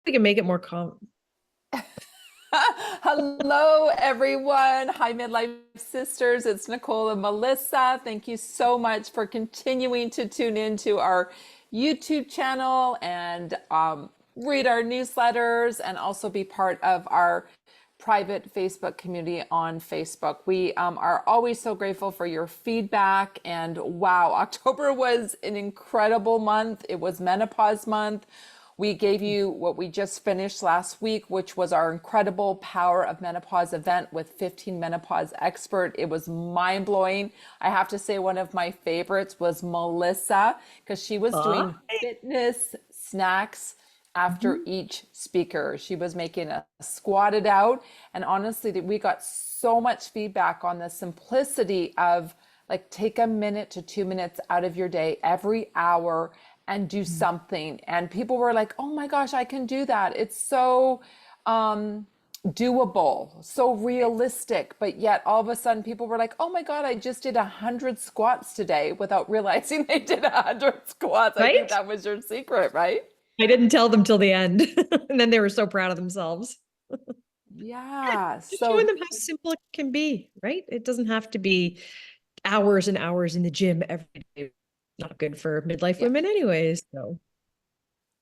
We can make it more calm. Hello, everyone. Hi, Midlife Sisters. It's Nicole and Melissa. Thank you so much for continuing to tune into our YouTube channel and read our newsletters and also be part of our private Facebook community on Facebook. We are always so grateful for your feedback. And wow, October was an incredible month. It was menopause month. We gave you what we just finished last week, which was our incredible Power of Menopause event with 15 menopause expert. It was mind blowing. I have to say one of my favorites was Melissa because she was Aw. doing fitness snacks after Mhm. each speaker. She was making a squatted out. And honestly, we got so much feedback on the simplicity of like take a minute to 2 minutes out of your day every hour and do something. And people were like, oh my gosh, I can do that. It's so doable, so realistic. But yet all of a sudden people were like, oh my God, I just did 100 squats today without realizing they did 100 squats. I think Right? that was your secret, right? I didn't tell them till the end. And then they were so proud of themselves. Yeah, Yeah. just showing So them how simple it can be, right? It doesn't have to be hours and hours in the gym every day. Not good for midlife yeah, women anyways. So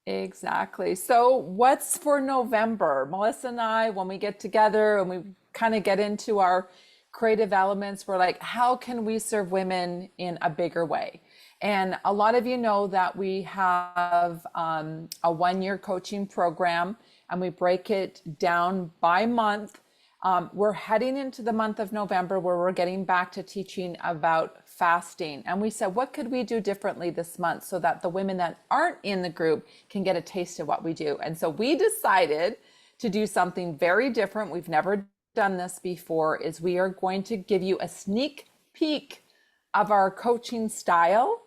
exactly. So what's for November? Melissa and I, when we get together and we kind of get into our creative elements, we're like, how can we serve women in a bigger way? And a lot of you know that we have a 1 year coaching program and we break it down by month. We're heading into the month of November where we're getting back to teaching about fasting. And we said, what could we do differently this month so that the women that aren't in the group can get a taste of what we do? And so we decided to do something very different. We've never done this before, is we are going to give you a sneak peek of our coaching style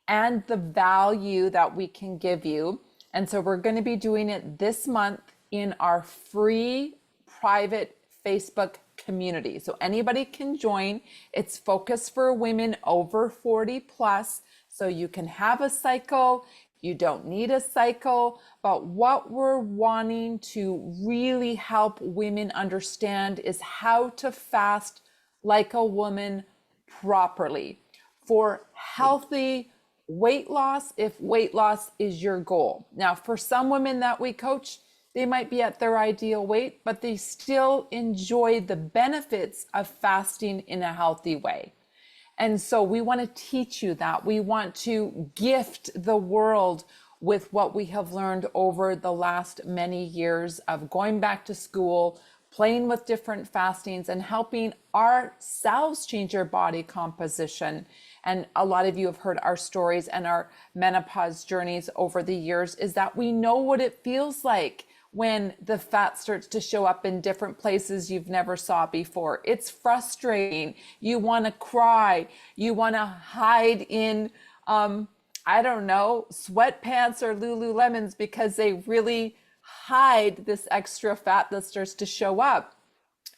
and the value that we can give you. And so we're going to be doing it this month in our free private Facebook community. So anybody can join. It's focused for women over 40 plus. So you can have a cycle, you don't need a cycle. But what we're wanting to really help women understand is how to fast like a woman properly for healthy weight loss if weight loss is your goal. Now, for some women that we coach, they might be at their ideal weight, but they still enjoy the benefits of fasting in a healthy way. And so we want to teach you that. We want to gift the world with what we have learned over the last many years of going back to school, playing with different fastings, and helping ourselves change our body composition. And a lot of you have heard our stories and our menopause journeys over the years, is that we know what it feels like when the fat starts to show up in different places you've never saw before. It's frustrating. You want to cry. You want to hide in, I don't know, sweatpants or Lululemons because they really hide this extra fat that starts to show up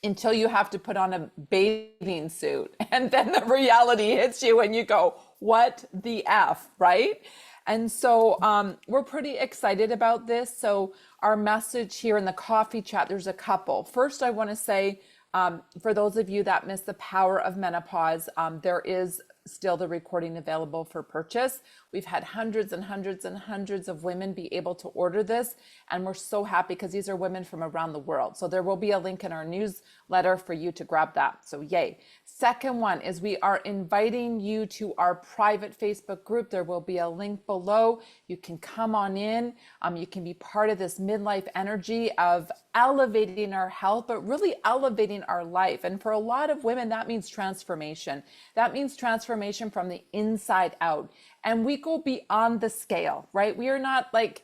until you have to put on a bathing suit. And then the reality hits you and you go, what the F, right? And so we're pretty excited about this. So our message here in the coffee chat, there's a couple. First, I want to say, for those of you that missed the Power of Menopause, there is still the recording available for purchase. We've had hundreds and hundreds and hundreds of women be able to order this, and we're so happy because these are women from around the world. So there will be a link in our newsletter for you to grab that. So yay. Second one is we are inviting you to our private Facebook group. There will be a link below. You can come on in. You can be part of this midlife energy of elevating our health, but really elevating our life. And for a lot of women, that means transformation. That means transformation from the inside out. And we go beyond the scale, right? We are not like,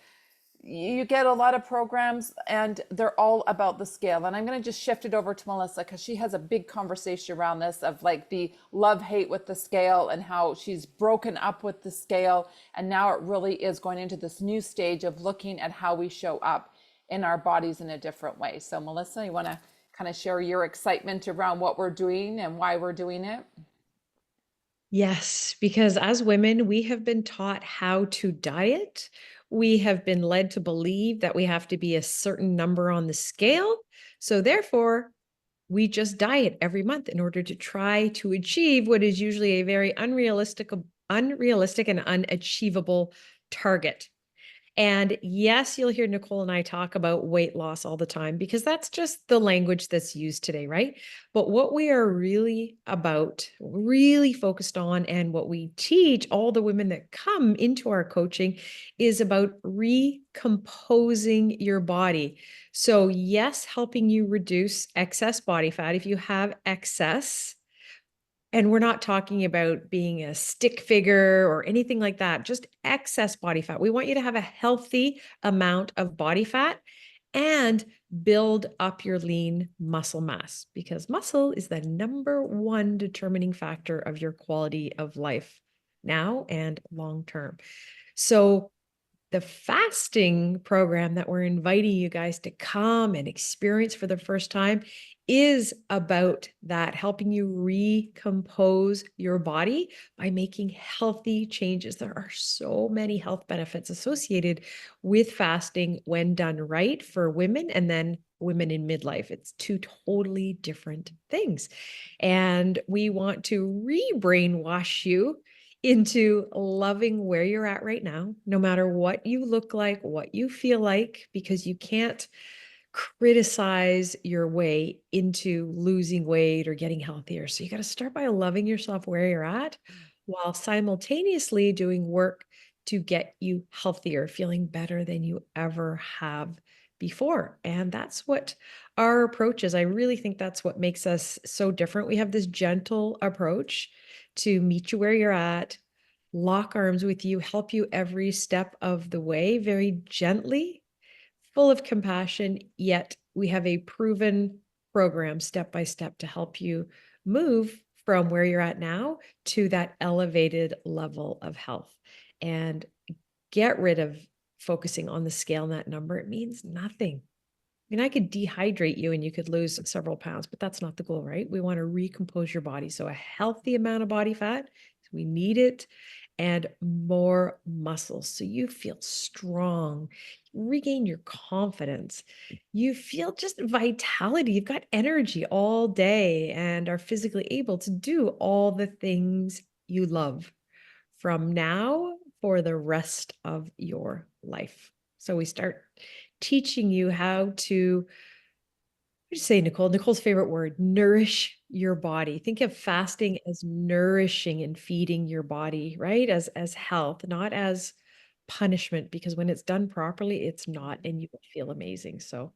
you get a lot of programs and they're all about the scale. And I'm going to just shift it over to Melissa because she has a big conversation around this of like the love hate with the scale and how she's broken up with the scale. And now it really is going into this new stage of looking at how we show up in our bodies in a different way. So Melissa, you want to kind of share your excitement around what we're doing and why we're doing it? yes, because as women, we have been taught how to diet we have been led to believe that we have to be a certain number on the scale. So therefore, we just diet every month in order to try to achieve what is usually a very unrealistic and unachievable target. And yes, you'll hear Nicole and I talk about weight loss all the time because that's just the language that's used today, right? But what we are really about, really focused on, and what we teach all the women that come into our coaching is about recomposing your body. So, yes, helping you reduce excess body fat. If you have excess, and we're not talking about being a stick figure or anything like that, just excess body fat. We want you to have a healthy amount of body fat and build up your lean muscle mass, because muscle is the number one determining factor of your quality of life now and long term. So the fasting program that we're inviting you guys to come and experience for the first time is about that, helping you recompose your body by making healthy changes. There are so many health benefits associated with fasting when done right for women and then women in midlife. It's two totally different things. And we want to re-brainwash you into loving where you're at right now, no matter what you look like, what you feel like, because you can't criticize your way into losing weight or getting healthier. So you got to start by loving yourself where you're at while simultaneously doing work to get you healthier, feeling better than you ever have before. And that's what our approach is. I really think that's what makes us so different. We have this gentle approach to meet you where you're at, lock arms with you, help you every step of the way, very gently, full of compassion, yet we have a proven program step by step to help you move from where you're at now to that elevated level of health and get rid of focusing on the scale and that number. It means nothing. I mean, I could dehydrate you and you could lose several pounds, but that's not the goal, right? We want to recompose your body. So a healthy amount of body fat, we need it, and more muscles. So you feel strong, regain your confidence. You feel just vitality. You've got energy all day and are physically able to do all the things you love from now for the rest of your life. So we start teaching you how to, what did you say, Nicole? Nicole's favorite word, nourish your body. Think of fasting as nourishing and feeding your body, right? As health, not as punishment, because when it's done properly, it's not, and you will feel amazing. So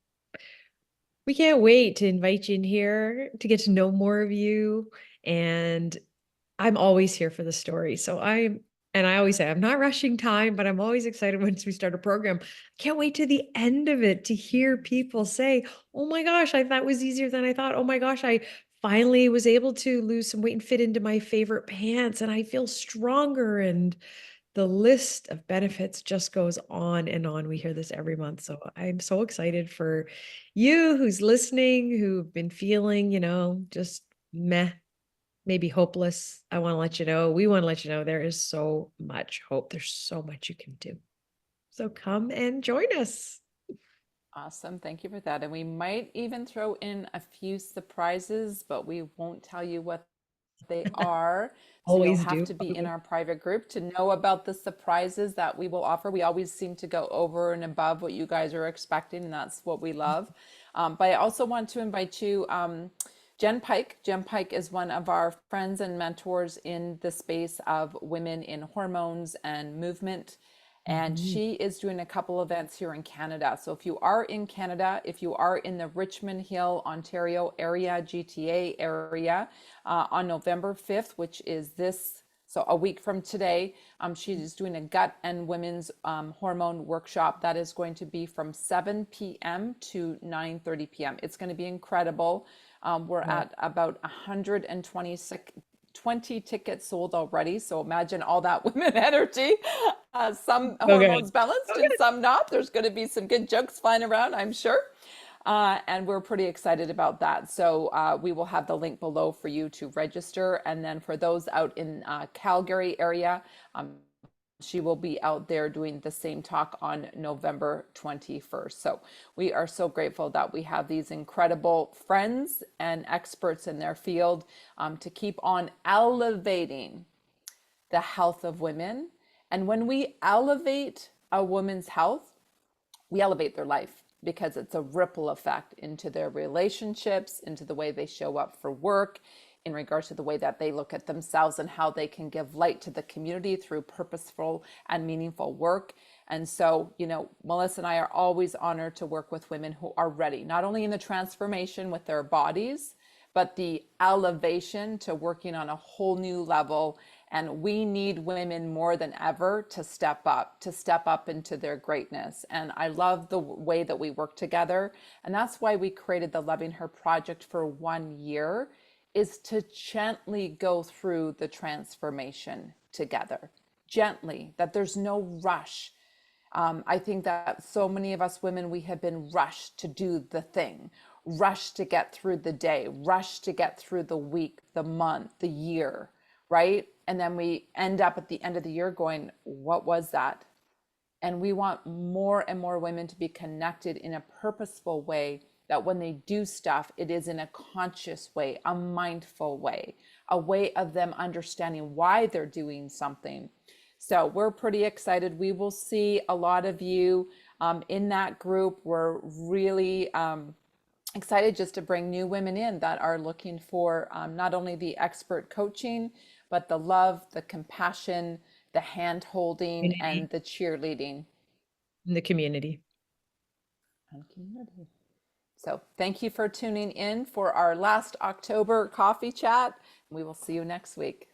we can't wait to invite you in here to get to know more of you. And I'm always here for the story. And I always say, I'm not rushing time, but I'm always excited once we start a program. Can't wait to the end of it to hear people say, oh my gosh, that was easier than I thought. Oh my gosh, I finally was able to lose some weight and fit into my favorite pants and I feel stronger. And the list of benefits just goes on and on. We hear this every month. So I'm so excited for you who's listening, who've been feeling, just meh, maybe hopeless. I want to let you know, we want to let you know there is so much hope. There's so much you can do. So come and join us. Awesome. Thank you for that. And we might even throw in a few surprises, but we won't tell you what they are. So you'll Always have do. to be in our private group to know about the surprises that we will offer. We always seem to go over and above what you guys are expecting, and that's what we love. But I also want to invite you, Jen Pike. Jen Pike is one of our friends and mentors in the space of women in hormones and movement. And Mhm. she is doing a couple events here in Canada. So if you are in Canada, if you are in the Richmond Hill, Ontario area, GTA area, on November 5th, which is so a week from today, she is doing a gut and women's hormone workshop that is going to be from 7 p.m. to 9:30 p.m. It's going to be incredible. We're at about 120 tickets sold already. So imagine all that women energy. Some So good. hormones balanced and some not. There's going to be some good jokes flying around, I'm sure. And we're pretty excited about that. So we will have the link below for you to register. And then for those out in Calgary area, she will be out there doing the same talk on November 21st. So we are so grateful that we have these incredible friends and experts in their field to keep on elevating the health of women. And when we elevate a woman's health, we elevate their life because it's a ripple effect into their relationships, into the way they show up for work, in regards to the way that they look at themselves and how they can give light to the community through purposeful and meaningful work. And so, Melissa and I are always honored to work with women who are ready, not only in the transformation with their bodies, but the elevation to working on a whole new level. And we need women more than ever to step up into their greatness. And I love the way that we work together. And that's why we created the Loving Her Project for 1 year, is to gently go through the transformation together, gently, that there's no rush. I think that so many of us women, we have been rushed to do the thing, rushed to get through the day, rushed to get through the week, the month, the year, right? And then we end up at the end of the year going, what was that? And we want more and more women to be connected in a purposeful way, that when they do stuff, it is in a conscious way, a mindful way, a way of them understanding why they're doing something. So we're pretty excited. We will see a lot of you in that group. We're really excited just to bring new women in that are looking for not only the expert coaching, but the love, the compassion, the hand holding, and Community. the cheerleading In the community. and community. So thank you for tuning in for our last October coffee chat. We will see you next week.